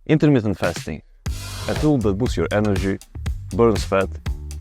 Intermittent fasting, a tool that boosts your energy, burns fat,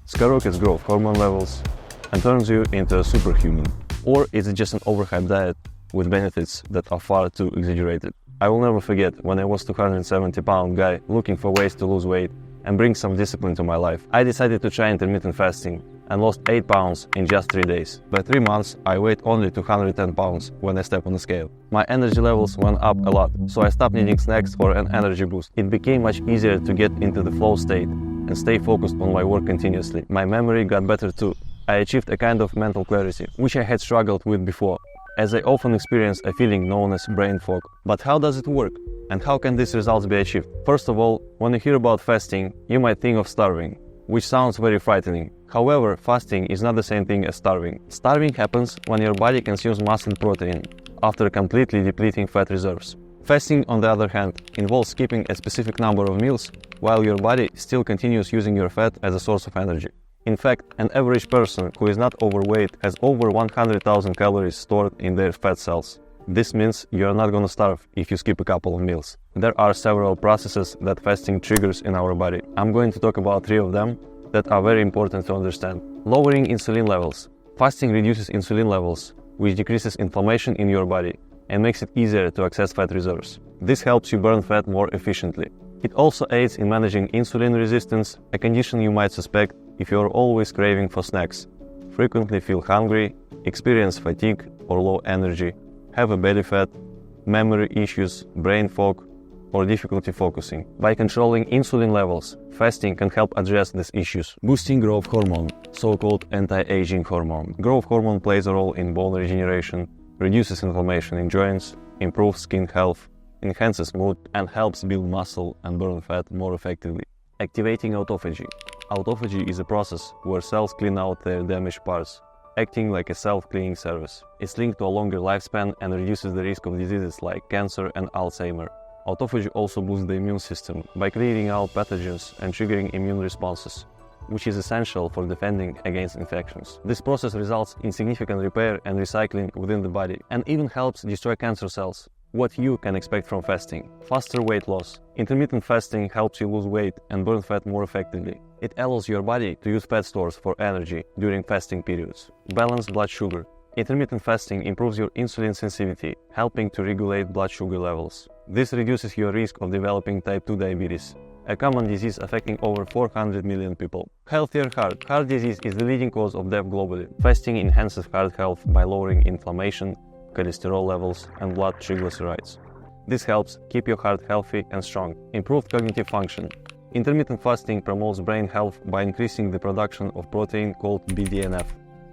skyrockets growth hormone levels, and turns you into a superhuman. Or is it just an overhyped diet with benefits that are far too exaggerated? I will never forget when I was 270-pound guy looking for ways to lose weight and bring some discipline to my life. I decided to try intermittent fasting and lost 8 pounds in just 3 days. By 3 months, I weighed only 210 pounds when I stepped on the scale. My energy levels went up a lot, so I stopped needing snacks for an energy boost. It became much easier to get into the flow state and stay focused on my work continuously. My memory got better too. I achieved a kind of mental clarity, which I had struggled with before, as I often experience a feeling known as brain fog. But how does it work? And how can these results be achieved? First of all, when you hear about fasting, you might think of starving, which sounds very frightening. However, fasting is not the same thing as starving. Starving happens when your body consumes muscle protein after completely depleting fat reserves. Fasting, on the other hand, involves skipping a specific number of meals while your body still continues using your fat as a source of energy. In fact, an average person who is not overweight has over 100,000 calories stored in their fat cells. This means you are not going to starve if you skip a couple of meals. There are several processes that fasting triggers in our body. I'm going to talk about 3 of them that are very important to understand. Lowering insulin levels. Fasting reduces insulin levels, which decreases inflammation in your body and makes it easier to access fat reserves. This helps you burn fat more efficiently. It also aids in managing insulin resistance, a condition you might suspect if you are always craving for snacks, frequently feel hungry, experience fatigue or low energy, have a belly fat, memory issues, brain fog, or difficulty focusing. By controlling insulin levels, fasting can help address these issues. Boosting growth hormone, so-called anti-aging hormone. Growth hormone plays a role in bone regeneration, reduces inflammation in joints, improves skin health, enhances mood, and helps build muscle and burn fat more effectively. Activating autophagy. Autophagy is a process where cells clean out their damaged parts, acting like a self-cleaning service. It's linked to a longer lifespan and reduces the risk of diseases like cancer and Alzheimer. Autophagy also boosts the immune system by clearing out pathogens and triggering immune responses, which is essential for defending against infections. This process results in significant repair and recycling within the body and even helps destroy cancer cells. What you can expect from fasting. Faster weight loss. Intermittent fasting helps you lose weight and burn fat more effectively. It allows your body to use fat stores for energy during fasting periods. Balanced blood sugar. Intermittent fasting improves your insulin sensitivity, helping to regulate blood sugar levels. This reduces your risk of developing type 2 diabetes, a common disease affecting over 400 million people. Healthier heart. Heart disease is the leading cause of death globally. Fasting enhances heart health by lowering inflammation, cholesterol levels, and blood triglycerides. This helps keep your heart healthy and strong. Improved cognitive function. Intermittent fasting promotes brain health by increasing the production of protein called BDNF,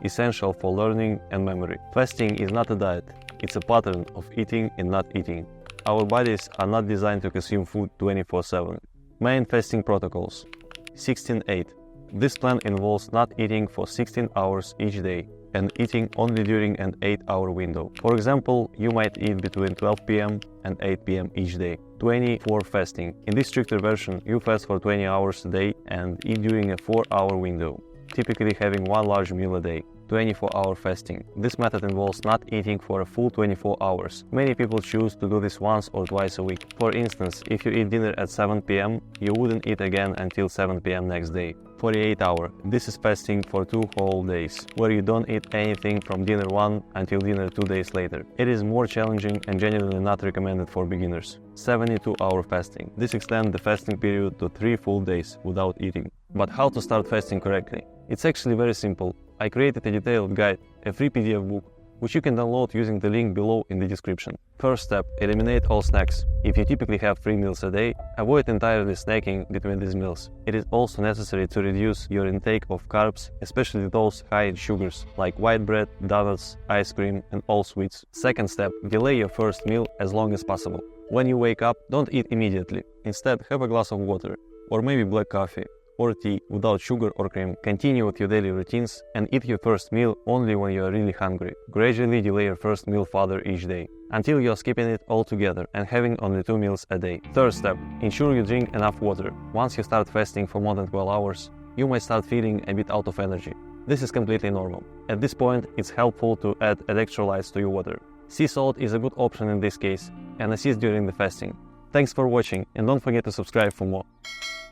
essential for learning and memory. Fasting is not a diet, it's a pattern of eating and not eating. Our bodies are not designed to consume food 24/7. Main fasting protocols. 16-8. This plan involves not eating for 16 hours each day and eating only during an 8-hour window. For example, you might eat between 12 p.m. and 8 p.m. each day. 24 fasting. In this stricter version, you fast for 20 hours a day and eat during a 4-hour window, typically having 1 large meal a day. 24-hour fasting. This method involves not eating for a full 24 hours. Many people choose to do this once or twice a week. For instance, if you eat dinner at 7 p.m., you wouldn't eat again until 7 p.m. next day. 48-hour. This is fasting for 2 whole days, where you don't eat anything from dinner 1 until dinner 2 days later. It is more challenging and generally not recommended for beginners. 72-hour fasting. This extends the fasting period to 3 full days without eating. But how to start fasting correctly? It's actually very simple. I created a detailed guide, a free PDF book, which you can download using the link below in the description. First step, eliminate all snacks. If you typically have 3 meals a day, avoid entirely snacking between these meals. It is also necessary to reduce your intake of carbs, especially those high in sugars, like white bread, donuts, ice cream, and all sweets. Second step, delay your first meal as long as possible. When you wake up, don't eat immediately. Instead, have a glass of water, or maybe black coffee, or tea without sugar or cream. Continue with your daily routines and eat your first meal only when you are really hungry. Gradually delay your first meal further each day, until you are skipping it altogether and having only 2 meals a day. Third step, ensure you drink enough water. Once you start fasting for more than 12 hours, you might start feeling a bit out of energy. This is completely normal. At this point, it's helpful to add electrolytes to your water. Sea salt is a good option in this case and assists during the fasting. Thanks for watching and don't forget to subscribe for more.